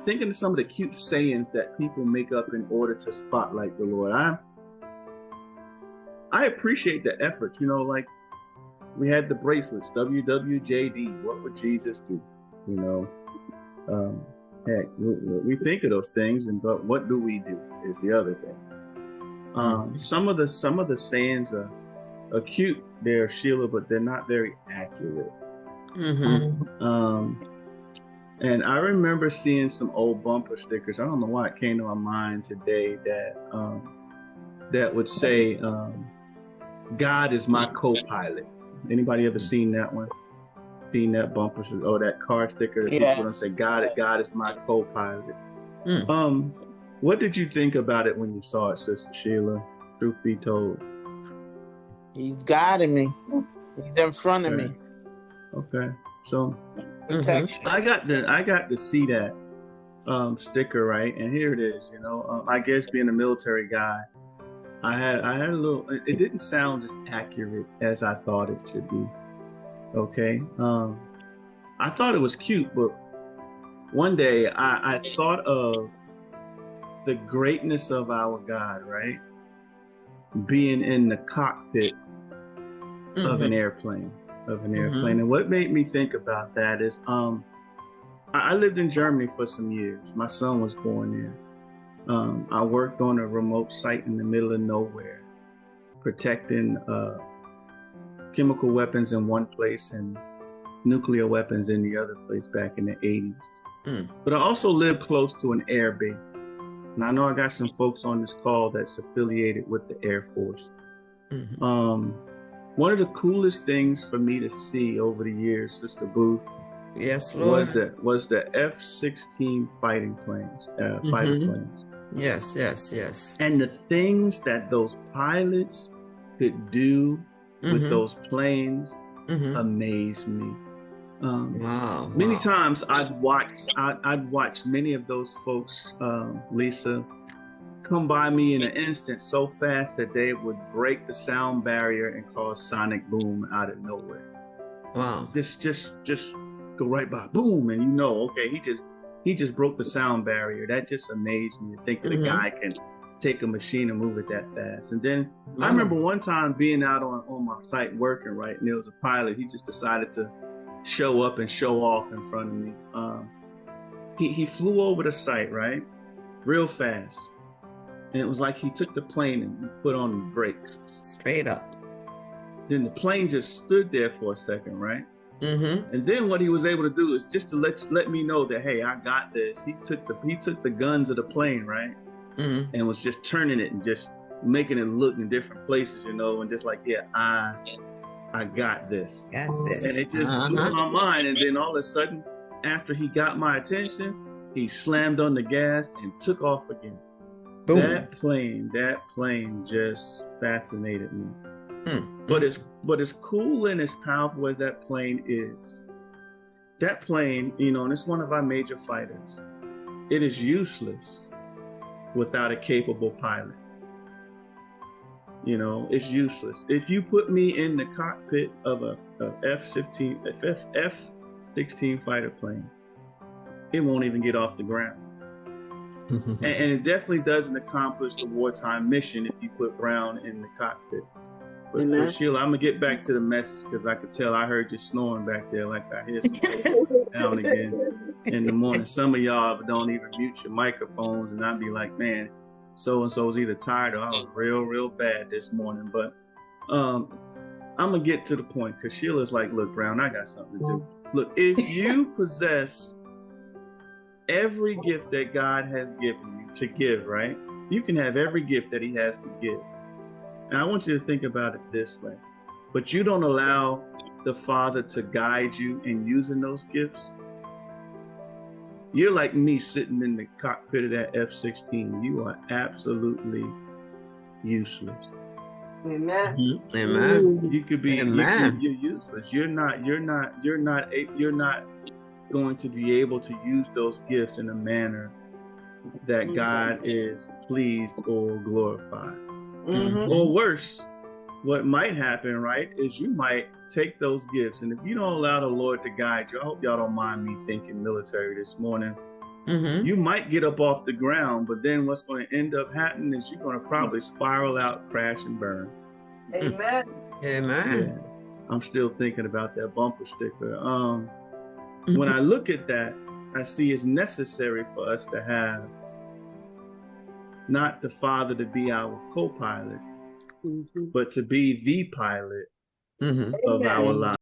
thinking of some of the cute sayings that people make up in order to spotlight the Lord. I appreciate the effort. You know, like we had the bracelets, WWJD. What would Jesus do? You know, heck, we think of those things, but what do we do is the other thing. Some of the sayings are cute there, Sheila, but they're not very accurate. And I remember seeing some old bumper stickers. I don't know why it came to my mind today that would say, "God is my co-pilot." Anybody ever seen that one? Seen that bumper or that car sticker that people don't say, "God is my co-pilot." What did you think about it when you saw it, Sister Sheila? Truth be told, He's guiding me. He's in front of me. Okay, so Protection. I got to see that sticker, right? And here it is. You know, I guess being a military guy, I had a little. It didn't sound as accurate as I thought it should be. Okay, I thought it was cute, but one day I thought of the greatness of our God, right? Being in the cockpit of an airplane. And what made me think about that is I lived in Germany for some years. My son was born there. I worked on a remote site in the middle of nowhere, protecting chemical weapons in one place and nuclear weapons in the other place back in the 80s. But I also lived close to an air base. And I know I got some folks on this call that's affiliated with the Air Force. One of the coolest things for me to see over the years, Sister Booth, yes, Lord, was the F-16 fighting planes, fighter planes. Yes. And the things that those pilots could do with those planes amazed me. Wow. Many times I'd watch many of those folks, Lisa, come by me in an instant so fast that they would break the sound barrier and cause sonic boom out of nowhere. Wow. Just go right by, boom, and you know, okay, he just broke the sound barrier. That just amazed me to think that a guy can take a machine and move it that fast. And then I remember one time being out on my site working, right, and there was a pilot. He just decided to show up and show off in front of me. He flew over the site, right, real fast. And it was like he took the plane and put on the brakes. Straight up. Then the plane just stood there for a second, right? And then what he was able to do is just to let me know that, hey, I got this. He took the guns of the plane, right? And was just turning it and just making it look in different places, you know, and just like, yeah, I got this. Got this. And it just blew my mind. And then all of a sudden, after he got my attention, he slammed on the gas and took off again. Boom. That plane just fascinated me. But as cool and as powerful as that plane is, that plane, you know, and it's one of our major fighters, it is useless without a capable pilot. You know, it's useless. If you put me in the cockpit of a F-16 fighter plane, it won't even get off the ground. And it definitely doesn't accomplish the wartime mission if you put Brown in the cockpit. But Sheila, I'm gonna get back to the message because I could tell I heard you snoring back there, like I hear some now and again in the morning. Some of y'all don't even mute your microphones, and I'd be like, man, so and so's either tired or I was real bad this morning. But I'm gonna get to the point because Sheila's like, look, Brown, I got something to do. Look, if you possess every gift that God has given you to give, right? You can have every gift that He has to give. And I want you to think about it this way. But you don't allow the Father to guide you in using those gifts. You're like me sitting in the cockpit of that F-16. You are absolutely useless. Amen. Amen. You could be. Amen. You're useless. You're not going to be able to use those gifts in a manner that God is pleased or glorified. Or worse, what might happen, right, is you might take those gifts, and if you don't allow the Lord to guide you, I hope y'all don't mind me thinking military this morning. You might get up off the ground, but then what's going to end up happening is you're going to probably spiral out, crash, and burn. Amen. Amen. Yeah. I'm still thinking about that bumper sticker. When I look at that, I see it's necessary for us to have not the Father to be our co-pilot, but to be the pilot of our lives.